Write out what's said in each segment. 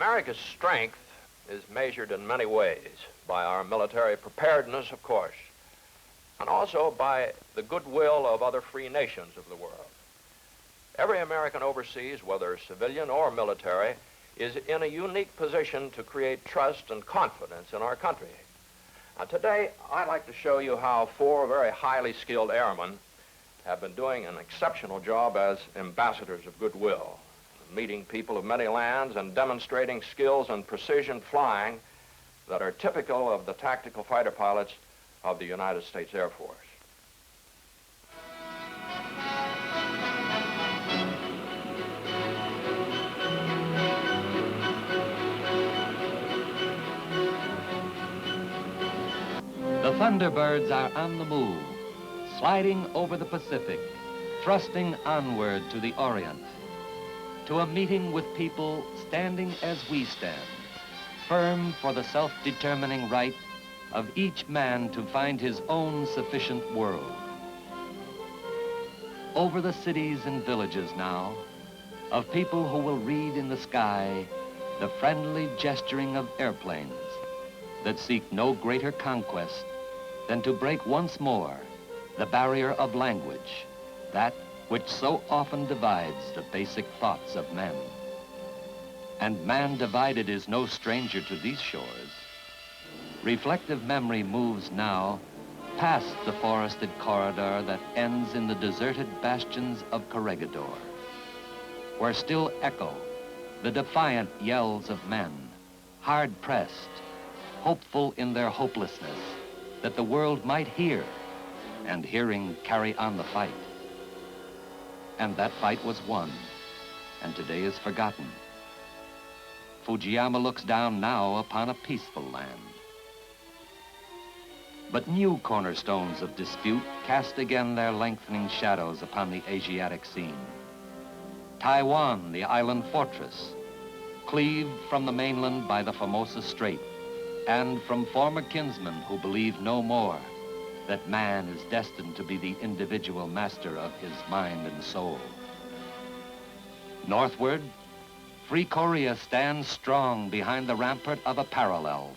America's strength is measured in many ways by our military preparedness, of course, and also by the goodwill of other free nations of the world. Every American overseas, whether civilian or military, is in a unique position to create trust and confidence in our country. Now, today, I'd like to show you how 4 very highly skilled airmen have been doing an exceptional job as ambassadors of goodwill, meeting people of many lands and demonstrating skills and precision flying that are typical of the tactical fighter pilots of the United States Air Force. The Thunderbirds are on the move, sliding over the Pacific, thrusting onward to the Orient, to a meeting with people standing as we stand, firm for the self-determining right of each man to find his own sufficient world. Over the cities and villages now, of people who will read in the sky the friendly gesturing of airplanes that seek no greater conquest than to break once more the barrier of language, that which so often divides the basic thoughts of men. And man divided is no stranger to these shores. Reflective memory moves now past the forested corridor that ends in the deserted bastions of Corregidor, where still echo the defiant yells of men, hard-pressed, hopeful in their hopelessness that the world might hear, and hearing carry on the fight. And that fight was won, and today is forgotten. Fujiyama looks down now upon a peaceful land. But new cornerstones of dispute cast again their lengthening shadows upon the Asiatic scene. Taiwan, the island fortress, cleaved from the mainland by the Formosa Strait, and from former kinsmen who believe no more that man is destined to be the individual master of his mind and soul. Northward, free Korea stands strong behind the rampart of a parallel,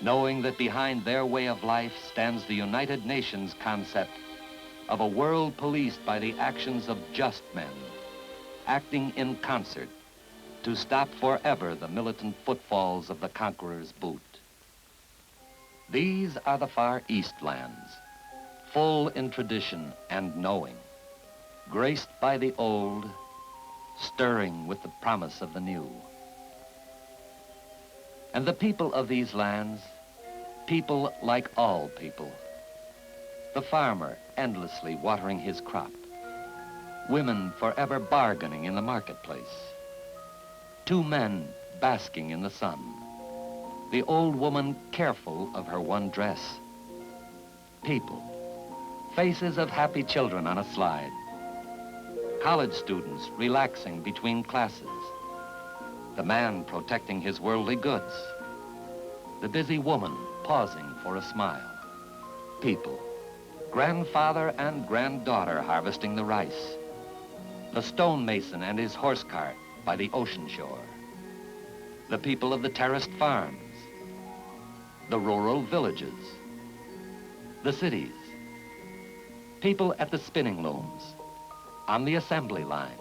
knowing that behind their way of life stands the United Nations concept of a world policed by the actions of just men, acting in concert to stop forever the militant footfalls of the conqueror's boot. These are the Far East lands, full in tradition and knowing, graced by the old, stirring with the promise of the new. And the people of these lands, people like all people. The farmer endlessly watering his crop, women forever bargaining in the marketplace, 2 men basking in the sun, the old woman careful of her one dress. People, faces of happy children on a slide, college students relaxing between classes, the man protecting his worldly goods, the busy woman pausing for a smile. People, grandfather and granddaughter harvesting the rice, the stonemason and his horse cart by the ocean shore, the people of the terraced farms, the rural villages, the cities, people at the spinning looms, on the assembly lines,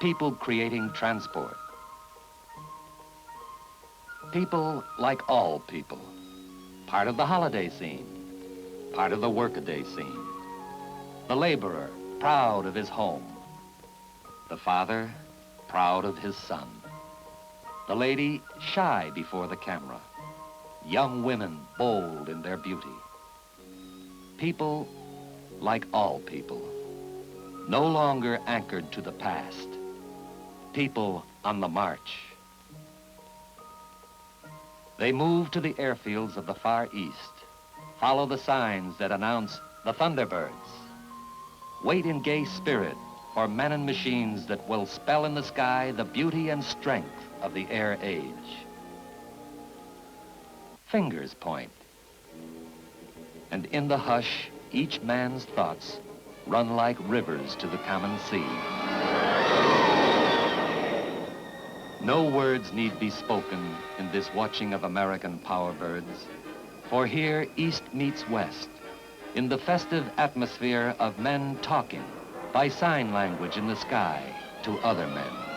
people creating transport, people like all people, part of the holiday scene, part of the workaday scene, the laborer proud of his home, the father proud of his son, the lady shy before the camera, young women bold in their beauty. People like all people, no longer anchored to the past, people on the march. They move to the airfields of the Far East, follow the signs that announce the Thunderbirds, wait in gay spirit for men and machines that will spell in the sky the beauty and strength of the air age. Fingers point, and in the hush, each man's thoughts run like rivers to the common sea. No words need be spoken in this watching of American power birds, for here East meets West in the festive atmosphere of men talking by sign language in the sky to other men.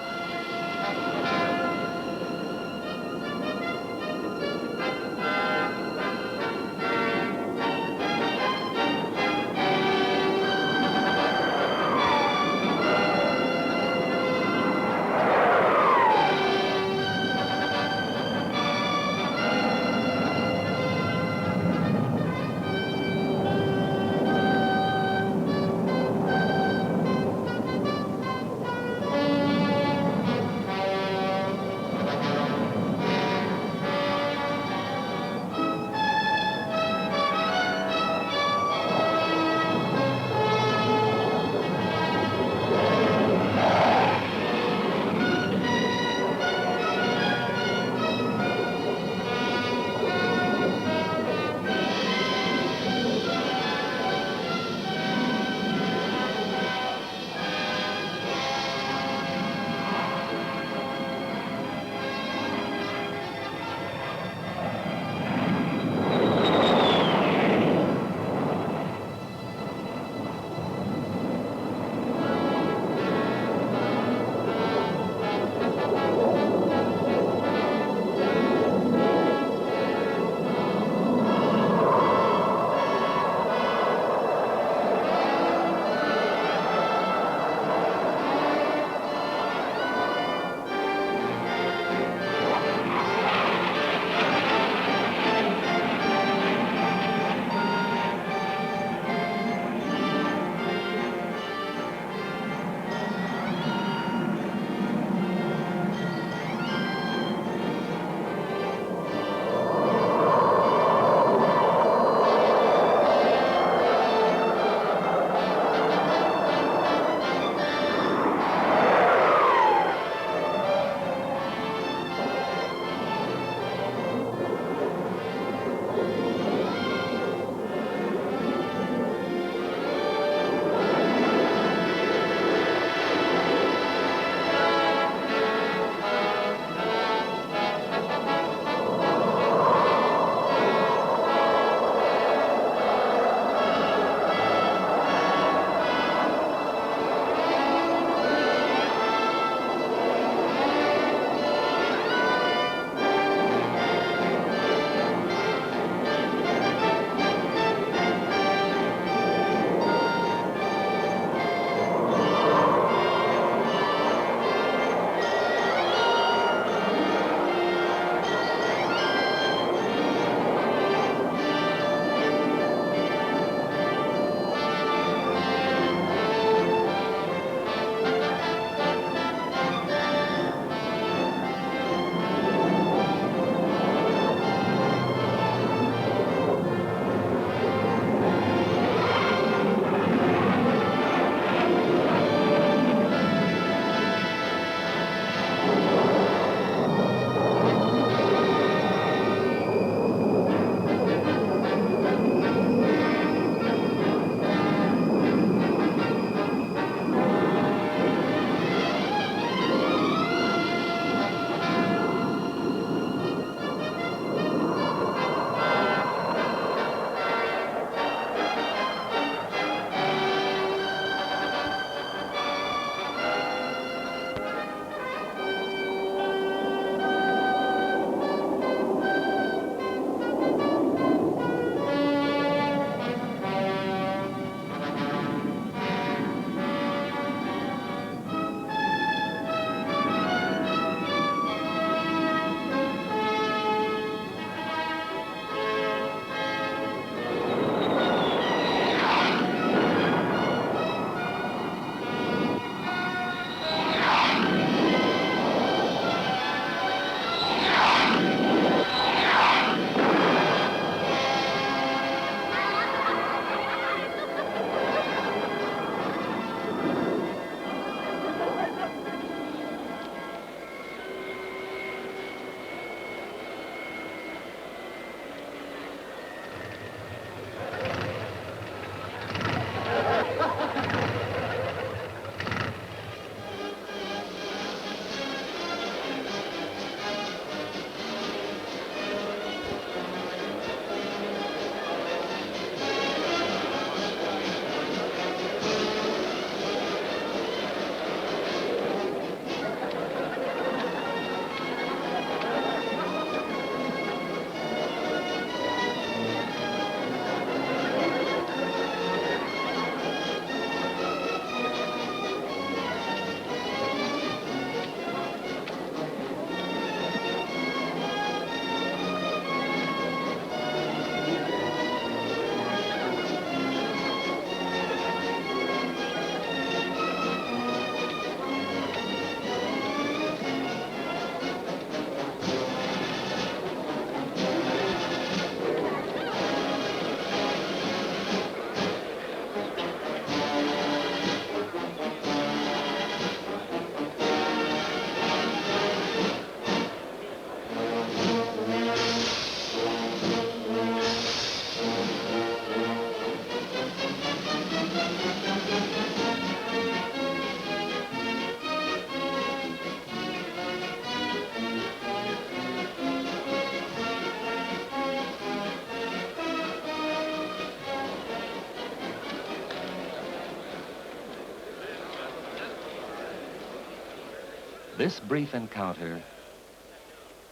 This brief encounter,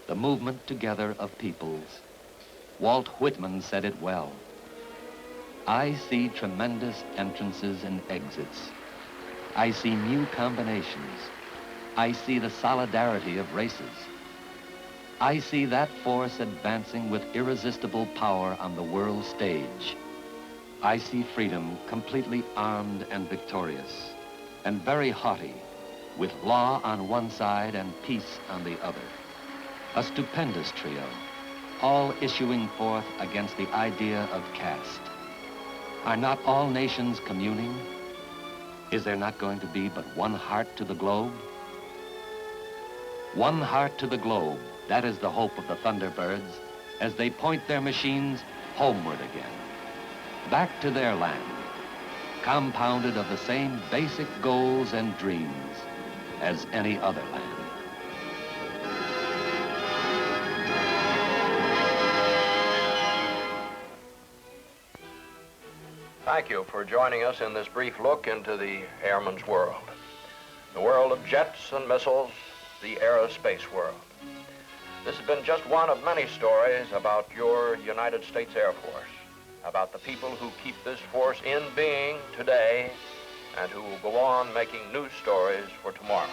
the movement together of peoples, Walt Whitman said it well. I see tremendous entrances and exits. I see new combinations. I see the solidarity of races. I see that force advancing with irresistible power on the world stage. I see freedom completely armed and victorious, and very haughty, with law on one side and peace on the other. A stupendous trio, all issuing forth against the idea of caste. Are not all nations communing? Is there not going to be but one heart to the globe? One heart to the globe, that is the hope of the Thunderbirds as they point their machines homeward again, back to their land, compounded of the same basic goals and dreams as any other land. Thank you for joining us in this brief look into the airman's world. The world of jets and missiles, the aerospace world. This has been just one of many stories about your United States Air Force, about the people who keep this force in being today and who will go on making new stories for tomorrow.